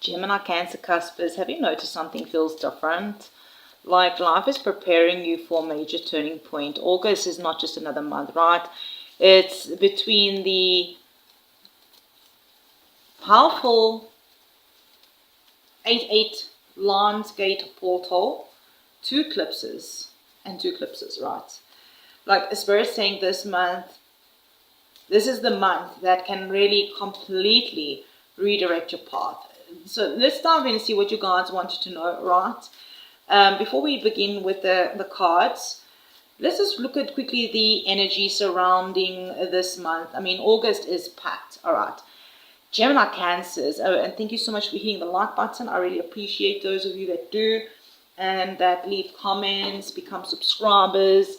Gemini, Cancer, Cuspers, have you noticed something feels different? Like life is preparing you for a major turning point. August is not just another month, right? It's between the powerful 8-8 Lions Gate portal, two eclipses, right? Like Spirit saying this month, this is the month that can really completely redirect your path. So let's dive in and see what you guys wanted to know, right? Before we begin with the cards, let's just look at quickly the energy surrounding this month. I mean, August is packed, all right. Gemini, Cancers, and thank you so much for hitting the like button. I really appreciate those of you that do and that leave comments, become subscribers.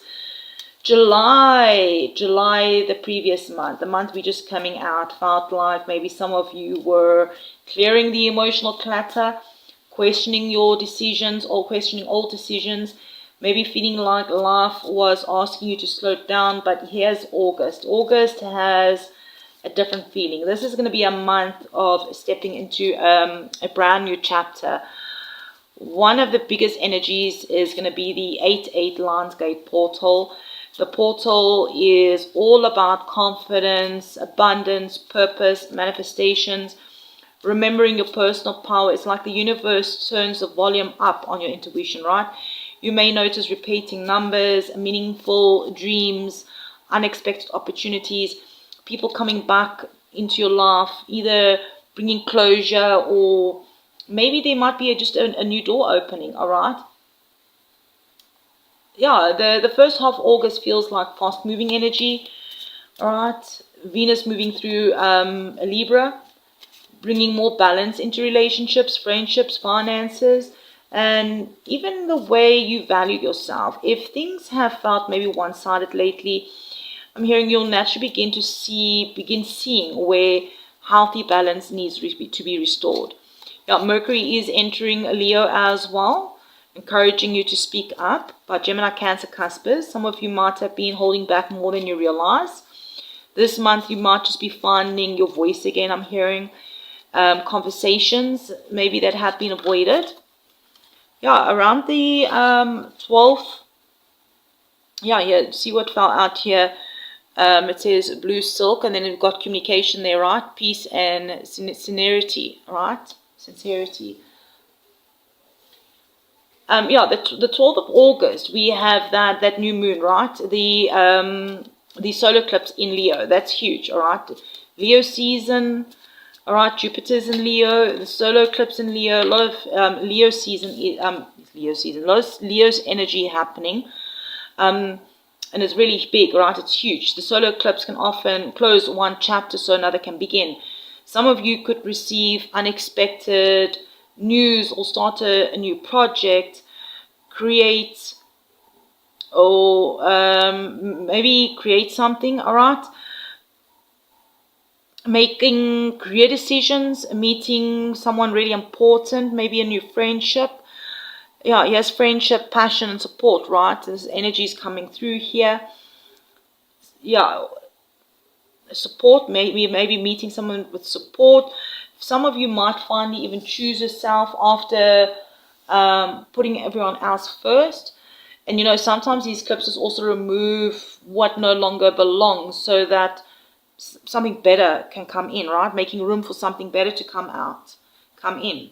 July, the previous month, the month we just coming out, felt like maybe some of you were clearing the emotional clutter, questioning your decisions or questioning old decisions, maybe feeling like life was asking you to slow down. But here's August. August has a different feeling. This is going to be a month of stepping into a brand new chapter. One of the biggest energies is going to be the 8-8 Lions Gate portal. The portal is all about confidence, abundance, purpose, manifestations, remembering your personal power. It's like the universe turns the volume up on your intuition, right? You may notice repeating numbers, meaningful dreams, unexpected opportunities, people coming back into your life, either bringing closure or maybe there might be just a new door opening, all right? Yeah, the first half of August feels like fast moving energy, all right? Venus moving through a Libra, bringing more balance into relationships, friendships, finances, and even the way you value yourself. If things have felt maybe one-sided lately, I'm hearing you'll naturally begin seeing where healthy balance needs to be restored. Yeah, Mercury is entering Leo as well, encouraging you to speak up. But Gemini, Cancer, Cuspers, some of you might have been holding back more than you realize. This month you might just be finding your voice again. I'm hearing conversations maybe that have been avoided. Yeah, around the 12th. Yeah, see what fell out here. It says blue silk, and then we've got communication there, right? Peace and sincerity, right? Sincerity. Yeah, the 12th of August, we have that new moon, right? The solar eclipse in Leo. That's huge, all right? Leo season, all right? Jupiter's in Leo, the solar eclipse in Leo. A lot of Leo season, a lot of Leo's energy happening. And it's really big, right? It's huge. The solar eclipse can often close one chapter so another can begin. Some of you could receive unexpected news or start a new project, create or maybe create something, all right? Making career decisions, meeting someone really important, maybe a new friendship. Yeah, yes, friendship, passion, and support, right? This energy is coming through here. Yeah, support, maybe meeting someone with support. Some of you might finally even choose yourself after putting everyone else first. And you know, sometimes these eclipses also remove what no longer belongs so that something better can come in, right? Making room for something better to come in.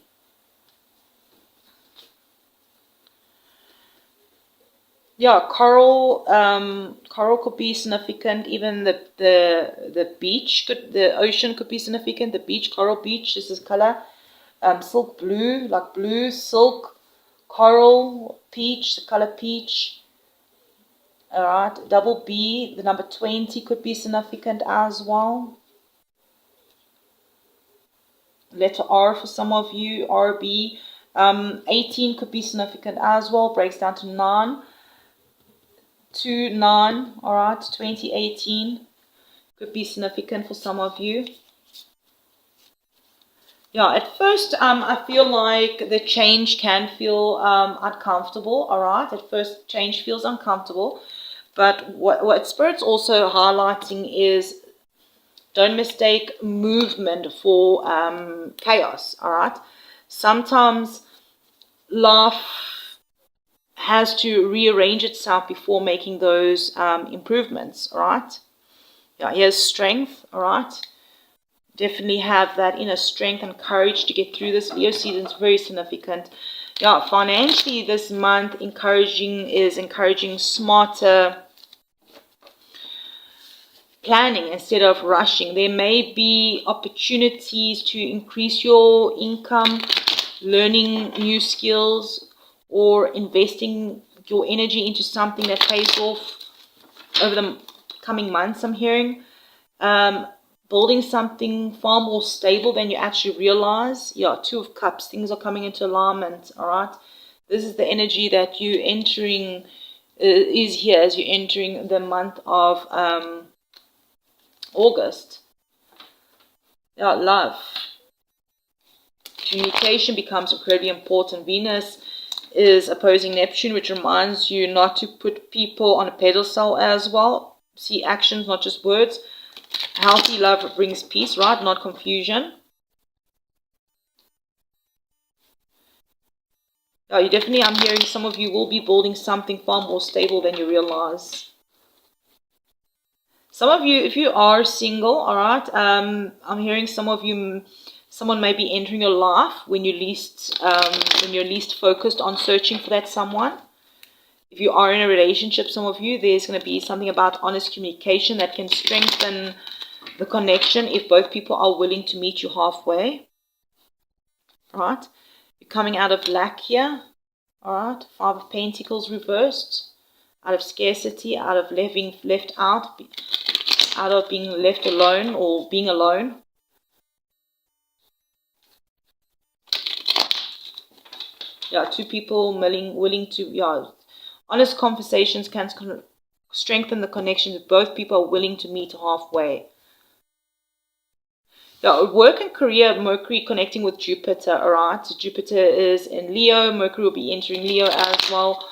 Yeah, coral could be significant. Even the beach the ocean could be significant. The beach, coral beach, this is color. Silk blue, like blue, silk, coral, peach, the color peach. All right, double B, the number 20 could be significant as well. Letter R for some of you, RB. 18 could be significant as well, breaks down to 9. 9, all right, 2018 could be significant for some of you. Yeah, at first, I feel like the change can feel uncomfortable, all right? At first, change feels uncomfortable. But what Spirit's also highlighting is don't mistake movement for chaos, all right? Sometimes life has to rearrange itself before making those improvements, all right? Yeah, here's strength, all right? Definitely have that inner strength and courage to get through this. Leo season is very significant. Yeah, financially this month encouraging smarter planning instead of rushing. There may be opportunities to increase your income, learning new skills, or investing your energy into something that pays off over the coming months, I'm hearing. Building something far more stable than you actually realize. Yeah, Two of Cups, things are coming into alignment, all right? This is the energy that you entering, is here as you're entering the month of August. Yeah, love. Communication becomes incredibly important. Venus is opposing Neptune, which reminds you not to put people on a pedestal as well. See actions, not just words. Healthy love brings peace, right? Not confusion. Yeah, you definitely, I'm hearing some of you will be building something far more stable than you realize. Some of you, if you are single, all right, I'm hearing some of you, someone may be entering your life when you're least focused on searching for that someone. If you are in a relationship, some of you, there's going to be something about honest communication that can strengthen the connection if both people are willing to meet you halfway. All right, you're coming out of lack here. All right, Five of Pentacles reversed, out of scarcity, out of being left out, out of being left alone or being alone. Yeah, two people willing to, yeah, honest conversations can strengthen the connection if both people are willing to meet halfway. Yeah, work and career, Mercury connecting with Jupiter, all right? Jupiter is in Leo, Mercury will be entering Leo as well.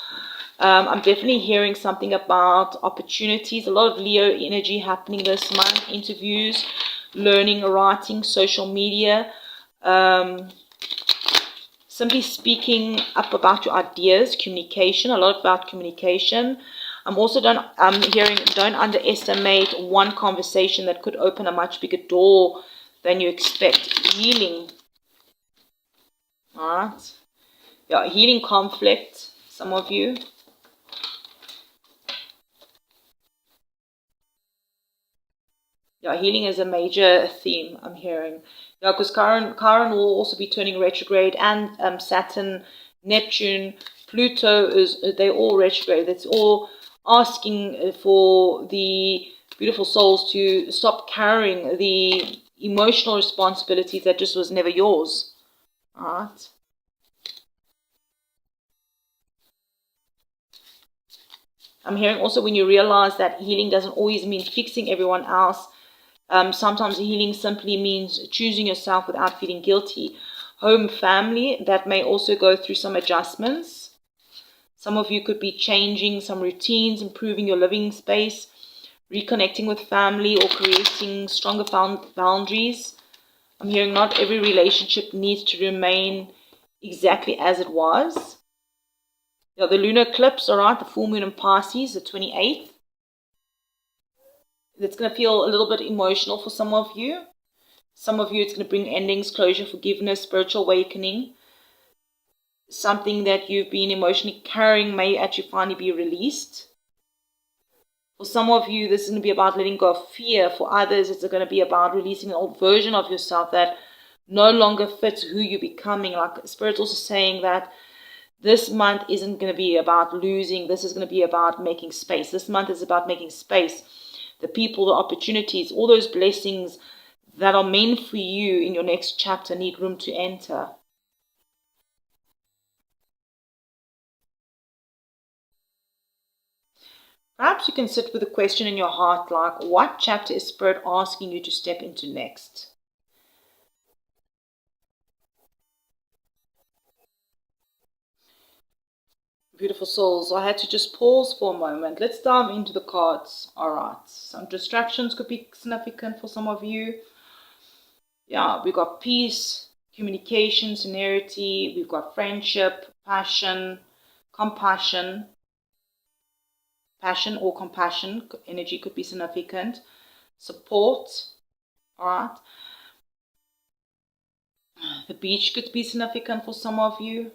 I'm definitely hearing something about opportunities, a lot of Leo energy happening this month, interviews, learning, writing, social media, simply speaking up about your ideas, communication, a lot about communication. I'm hearing don't underestimate one conversation that could open a much bigger door than you expect. Healing. All right. Yeah, healing conflict, some of you. Yeah, healing is a major theme I'm hearing. Yeah, because Chiron will also be turning retrograde, and Saturn, Neptune, Pluto they're all retrograde. It's all asking for the beautiful souls to stop carrying the emotional responsibilities that just was never yours. All right. I'm hearing also when you realize that healing doesn't always mean fixing everyone else. Sometimes healing simply means choosing yourself without feeling guilty. Home, family, that may also go through some adjustments. Some of you could be changing some routines, improving your living space, reconnecting with family, or creating stronger boundaries. I'm hearing not every relationship needs to remain exactly as it was. Yeah, the lunar eclipse, all right, the full moon in Pisces, the 28th. It's going to feel a little bit emotional for some of you. Some of you, it's going to bring endings, closure, forgiveness, spiritual awakening. Something that you've been emotionally carrying may actually finally be released. For some of you, this is going to be about letting go of fear. For others, it's going to be about releasing an old version of yourself that no longer fits who you're becoming. Like Spirit's also saying that this month isn't going to be about losing. This is going to be about making space. This month is about making space. The people, the opportunities, all those blessings that are meant for you in your next chapter need room to enter. Perhaps you can sit with a question in your heart like, what chapter is Spirit asking you to step into next? Beautiful souls, I had to just pause for a moment. Let's dive into the cards. All right, some distractions could be significant for some of you. Yeah, we got peace, communication, sincerity. We've got friendship, passion, compassion. Passion or compassion energy could be significant. Support. All right. The beach could be significant for some of you.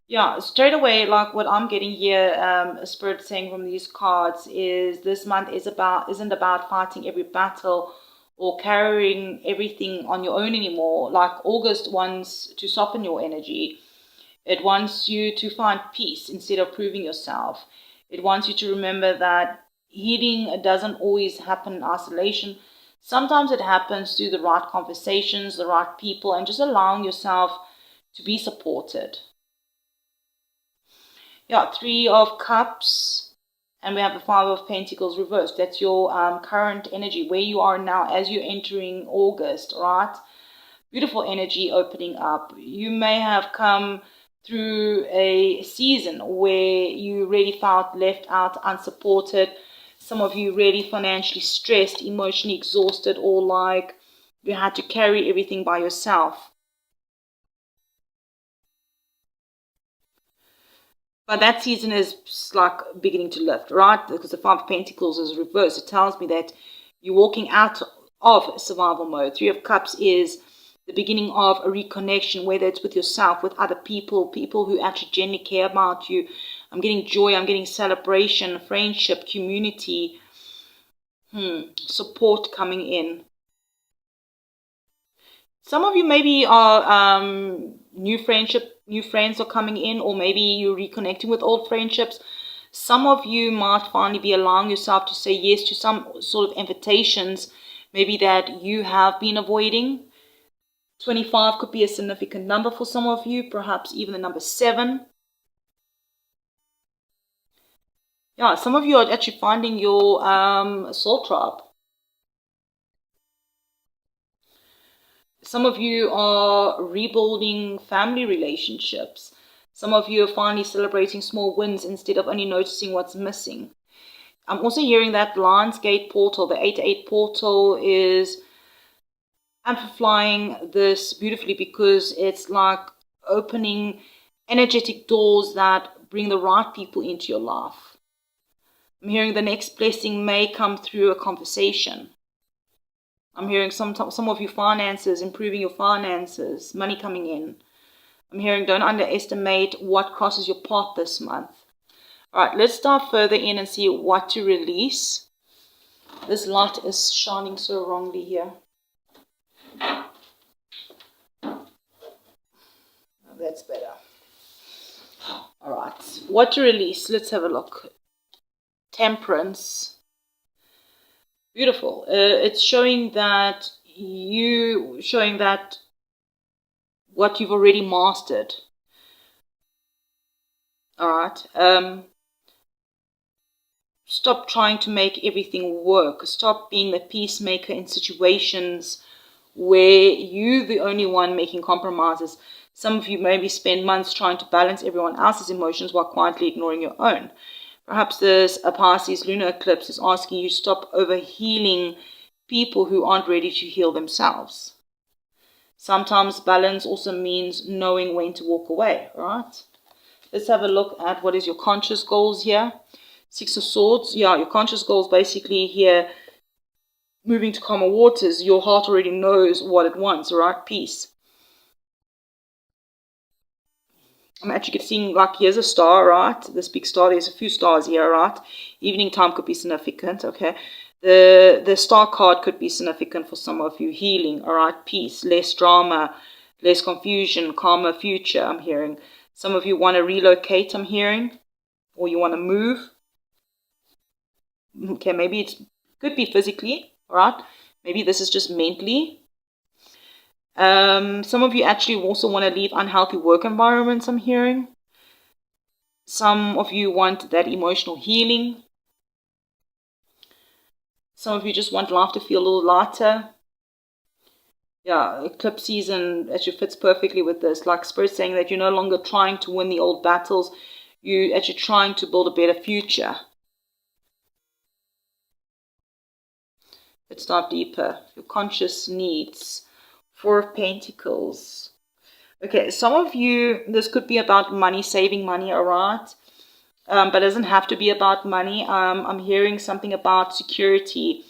Yeah, straight away, like what I'm getting here, Spirit saying from these cards is this month isn't about fighting every battle or carrying everything on your own anymore. Like August wants to soften your energy. It wants you to find peace instead of proving yourself. It wants you to remember that healing doesn't always happen in isolation. Sometimes it happens through the right conversations, the right people, and just allowing yourself to be supported. Yeah, Three of Cups, and we have the Five of Pentacles reversed. That's your current energy, where you are now as you're entering August, right? Beautiful energy opening up. You may have come through a season where you really felt left out, unsupported. Some of you really financially stressed, emotionally exhausted, or like you had to carry everything by yourself. But that season is like beginning to lift, right? Because the Five of Pentacles is reversed. It tells me that you're walking out of survival mode. Three of Cups is the beginning of a reconnection, whether it's with yourself, with other people, people who actually genuinely care about you. I'm getting joy, I'm getting celebration, friendship, community, support coming in. Some of you maybe are new friends are coming in, or maybe you're reconnecting with old friendships. Some of you might finally be allowing yourself to say yes to some sort of invitations, maybe that you have been avoiding. 25 could be a significant number for some of you, perhaps even the number 7. Yeah, some of you are actually finding your soul tribe. Some of you are rebuilding family relationships. Some of you are finally celebrating small wins instead of only noticing what's missing. I'm also hearing that Lion's Gate portal, the 8-8 portal, is amplifying this beautifully because it's like opening energetic doors that bring the right people into your life. I'm hearing the next blessing may come through a conversation. I'm hearing some of your finances, improving your finances, money coming in. I'm hearing don't underestimate what crosses your path this month. All right, let's dive further in and see what to release. This light is shining so wrongly here. That's better. All right, what to release? Let's have a look. Temperance. Beautiful. It's showing that what you've already mastered. All right. Stop trying to make everything work. Stop being the peacemaker in situations where you're the only one making compromises. Some of you maybe spend months trying to balance everyone else's emotions while quietly ignoring your own. Perhaps this Pisces lunar eclipse is asking you to stop over-healing people who aren't ready to heal themselves. Sometimes balance also means knowing when to walk away, right? Let's have a look at what is your conscious goals here. 6 of Swords. Yeah, your conscious goals basically here, moving to calmer waters. Your heart already knows what it wants, right? Peace. I'm actually seeing, like, here's a star, right? This big star, there's a few stars here, right? Evening time could be significant, okay? The star card could be significant for some of you. Healing, all right? Peace, less drama, less confusion, calmer future, I'm hearing. Some of you want to relocate, I'm hearing, or you want to move. Okay, maybe it could be physically, all right? Maybe this is just mentally. Some of you actually also want to leave unhealthy work environments, I'm hearing. Some of you want that emotional healing. Some of you just want life to feel a little lighter. Yeah, eclipse season actually fits perfectly with this. Like Spirit saying that you're no longer trying to win the old battles. You're actually trying to build a better future. Let's dive deeper. Your conscious needs. Four of Pentacles. Okay, some of you, this could be about money, saving money, all right? But it doesn't have to be about money. I'm hearing something about security.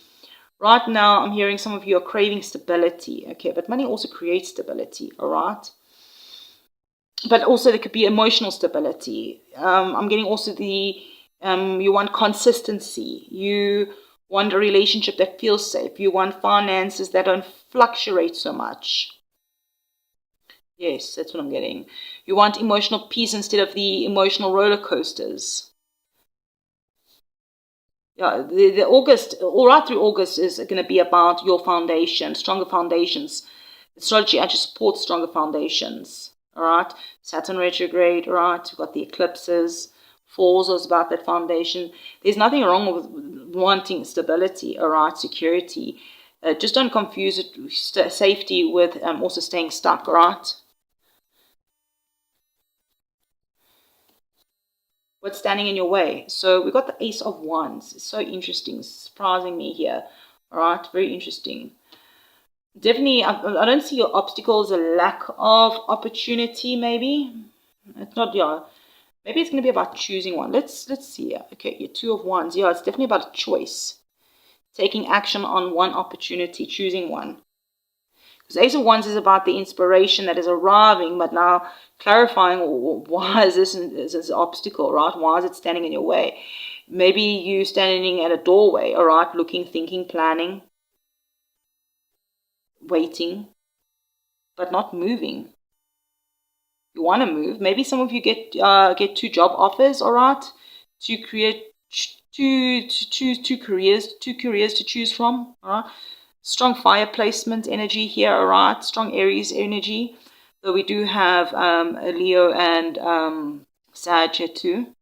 Right now, I'm hearing some of you are craving stability. Okay, but money also creates stability, all right? But also there could be emotional stability. I'm getting also you want consistency. You want a relationship that feels safe. You want finances that don't fluctuate so much. Yes, that's what I'm getting. You want emotional peace instead of the emotional roller coasters. Yeah, the August, all right through August is going to be about your foundation, stronger foundations. Astrology actually supports stronger foundations. All right, Saturn retrograde. All right, we've got the eclipses. Falls is about that foundation. There's nothing wrong with wanting stability. All right, security. Just don't confuse it, safety with also staying stuck. All right. What's standing in your way? So we got the Ace of Wands. It's so interesting, surprising me here. All right, very interesting. Definitely, I don't see your obstacles, a lack of opportunity. Maybe it's not. Yeah, maybe it's going to be about choosing one. Let's see. Okay, your Two of Wands. Yeah, it's definitely about a choice, taking action on one opportunity, choosing one. Because Ace of Wands is about the inspiration that is arriving, but now clarifying why is this obstacle, right? Why is it standing in your way? Maybe you standing at a doorway, all right, looking, thinking, planning, waiting, but not moving. You want to move. Maybe some of you get two job offers, all right, to create two careers to choose from, all right. Strong fire placement energy here, all right. Strong Aries energy. So we do have a Leo and Sag here too.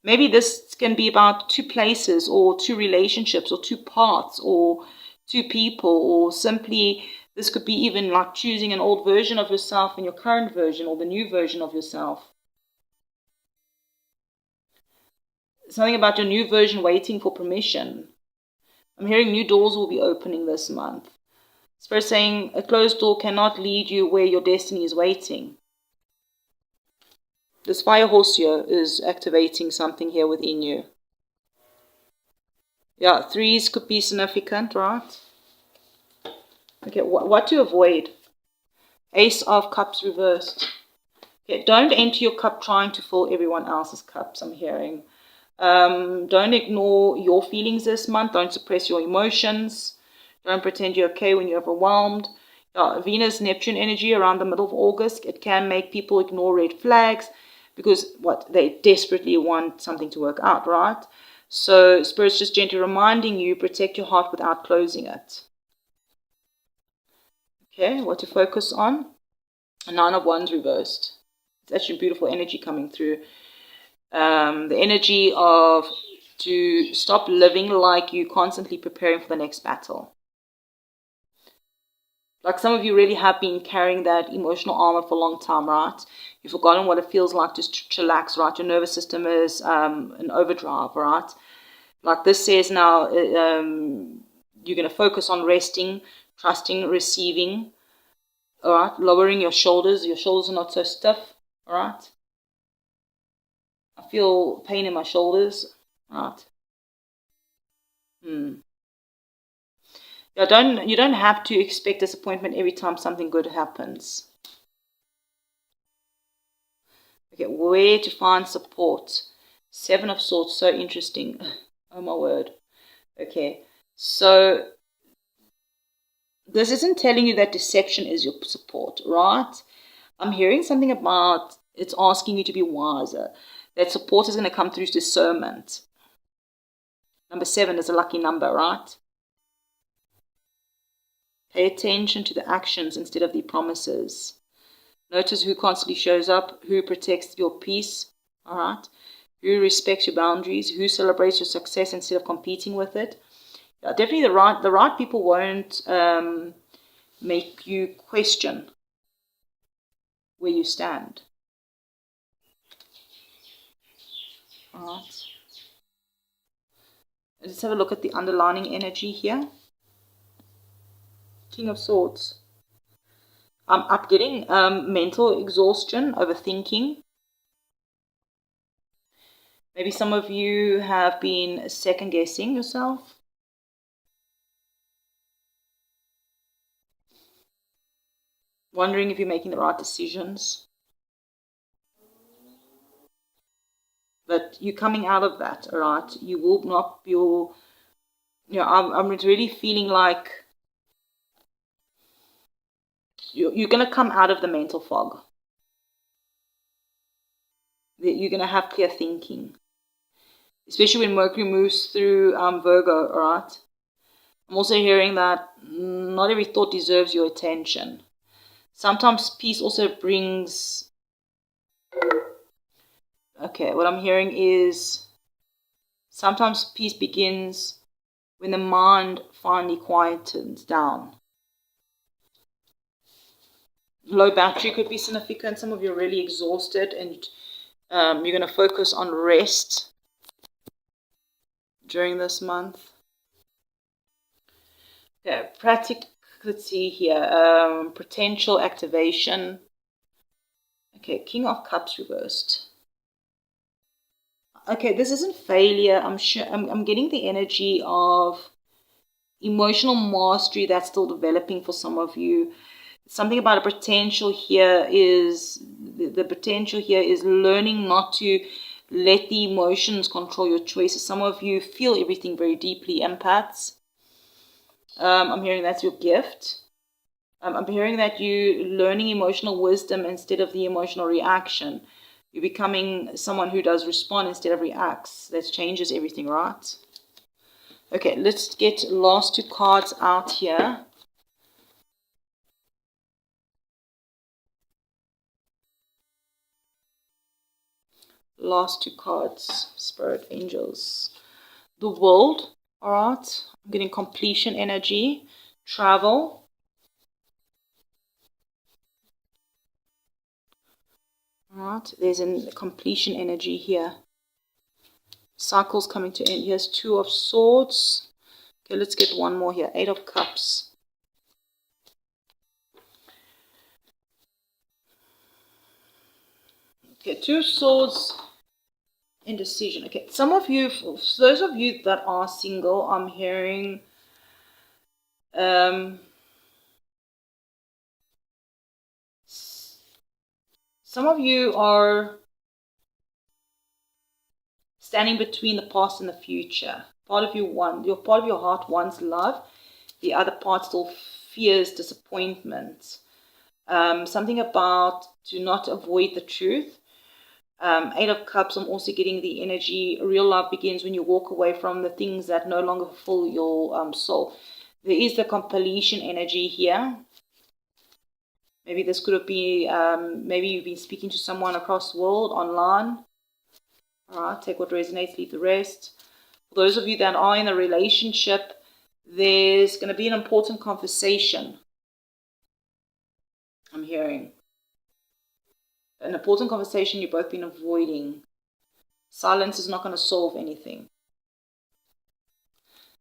Maybe this can be about two places or two relationships or two paths or two people, or simply this could be even like choosing an old version of yourself and your current version or the new version of yourself. Something about your new version waiting for permission. I'm hearing new doors will be opening this month. Spirit saying a closed door cannot lead you where your destiny is waiting. This fire horse here is activating something here within you. Yeah, threes could be significant, right? Okay, what to avoid? Ace of Cups reversed. Okay, don't empty your cup trying to fill everyone else's cups, I'm hearing. Don't ignore your feelings this month. Don't suppress your emotions. Don't pretend you're okay when you're overwhelmed. Venus, Neptune energy around the middle of August, it can make people ignore red flags because they desperately want something to work out, right? So Spirit's just gently reminding you, protect your heart without closing it. Okay, what to focus on? Nine of Wands reversed. It's actually beautiful energy coming through. The energy of to stop living like you constantly preparing for the next battle. Like some of you really have been carrying that emotional armor for a long time, right? You've forgotten what it feels like just to relax, right? Your nervous system is in overdrive, right? Like this says now, you're going to focus on resting, trusting, receiving, all right? Lowering your shoulders. Your shoulders are not so stiff, all right? I feel pain in my shoulders, right? Yeah, you don't have to expect disappointment every time something good happens. Okay, where to find support? Seven of Swords, so interesting. Oh my word. Okay, so this isn't telling you that deception is your support, right? I'm hearing something about it's asking you to be wiser. That support is going to come through discernment. Number 7 is a lucky number, right? Pay attention to the actions instead of the promises. Notice who constantly shows up, who protects your peace, all right? Who respects your boundaries, who celebrates your success instead of competing with it. Yeah, definitely the right people won't make you question where you stand. All right. Let's have a look at the underlining energy here. King of Swords. I'm getting mental exhaustion, overthinking. Maybe some of you have been second guessing yourself. Wondering if you're making the right decisions. But you're coming out of that, all right? You will not, I'm really feeling like you're going to come out of the mental fog. You're going to have clear thinking. Especially when Mercury moves through Virgo, all right? I'm also hearing that not every thought deserves your attention. Sometimes peace also brings... Okay, what I'm hearing is sometimes peace begins when the mind finally quietens down. Low battery could be significant. Some of you are really exhausted and you're going to focus on rest during this month. Okay, practicality here. Potential activation. Okay, King of Cups reversed. Okay, this isn't failure. I'm getting the energy of emotional mastery that's still developing for some of you. Something about a potential here is the potential here is learning not to let the emotions control your choices. Some of you feel everything very deeply, empaths. I'm hearing that's your gift. I'm hearing that you're learning emotional wisdom instead of the emotional reaction. You're becoming someone who does respond instead of reacts. That changes everything, right? Okay, let's get last 2 cards out here. Last 2 cards, Spirit Angels. The World, all right. I'm getting completion energy, travel. All right, there's a completion energy here. Cycles coming to end. Here's 2 of Swords. Okay, let's get one more here. 8 of Cups. Okay, 2 of Swords. Indecision. Okay, some of you, those of you that are single, I'm hearing some of you are standing between the past and the future. Part of your heart wants love. The other part still fears disappointment. Something about do not avoid the truth. 8 of Cups, I'm also getting the energy. Real love begins when you walk away from the things that no longer fulfill your soul. There is the completion energy here. Maybe this could have been, maybe you've been speaking to someone across the world, online. All right, take what resonates, leave the rest. For those of you that are in a relationship, there's going to be an important conversation. I'm hearing. An important conversation you've both been avoiding. Silence is not going to solve anything.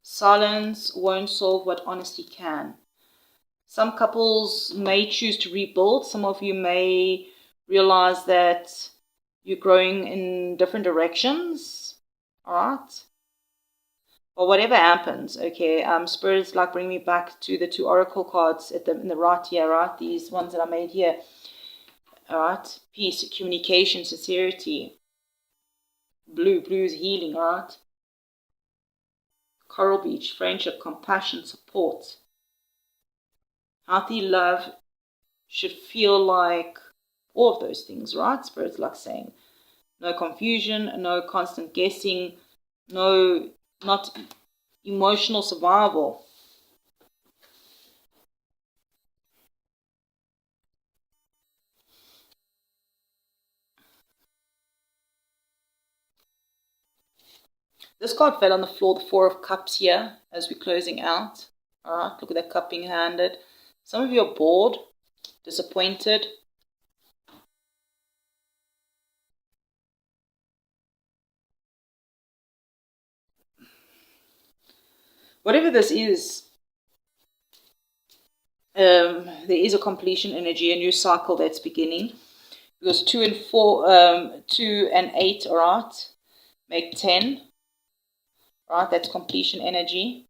Silence won't solve what honesty can. Some couples may choose to rebuild. Some of you may realize that you're growing in different directions. All right. But whatever happens, okay, spirits like bring me back to the 2 oracle cards in the right here, right? These ones that I made here. All right. Peace, communication, sincerity. Blue is healing, all right? Coral Beach, friendship, compassion, support. Healthy love should feel like all of those things, right? Spirit's like saying no confusion, no constant guessing, not emotional survival. This card fell on the floor, the 4 of Cups here, as we're closing out. All right, look at that cup being handed. Some of you are bored, disappointed. Whatever this is, there is a completion energy, a new cycle that's beginning. Because 2 and 4, 2 and 8, all right, make 10, right? That's completion energy.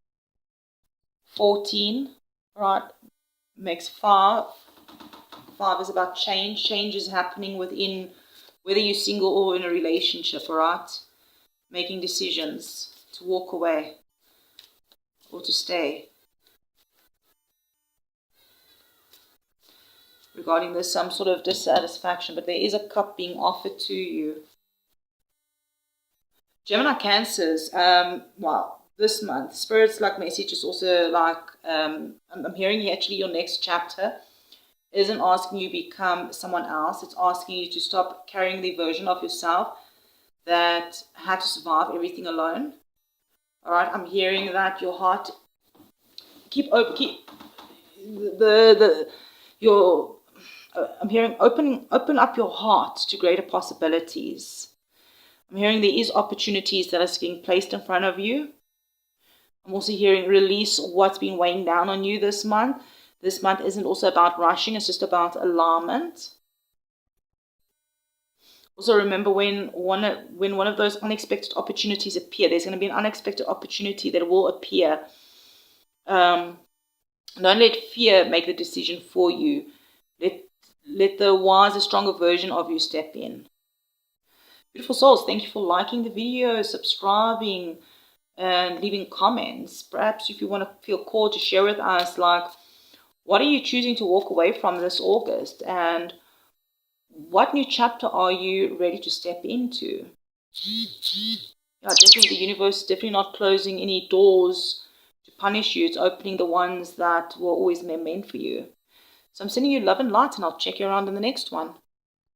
14, right, makes 5. 5 is about change. Change is happening within, whether you're single or in a relationship, all right? Making decisions to walk away or to stay. Regarding this, some sort of dissatisfaction, but there is a cup being offered to you. Gemini Cancers, well, this month, Spirit's like message is also like, I'm hearing actually your next chapter isn't asking you to become someone else. It's asking you to stop carrying the version of yourself that had to survive everything alone. All right, I'm hearing that your heart, I'm hearing open up your heart to greater possibilities. I'm hearing there is opportunities that are being placed in front of you. I'm also hearing release what's been weighing down on you this month. This month isn't also about rushing, it's just about alignment. Also remember when one of those unexpected opportunities appear, there's going to be an unexpected opportunity that will appear. Don't let fear make the decision for you. Let the wiser, stronger version of you step in. Beautiful souls, thank you for liking the video, subscribing, and leaving comments. Perhaps if you want to feel called to share with us, like, what are you choosing to walk away from this August? And what new chapter are you ready to step into? Yeah, definitely the universe is definitely not closing any doors to punish you. It's opening the ones that were always meant for you. So I'm sending you love and light, and I'll check you around in the next one.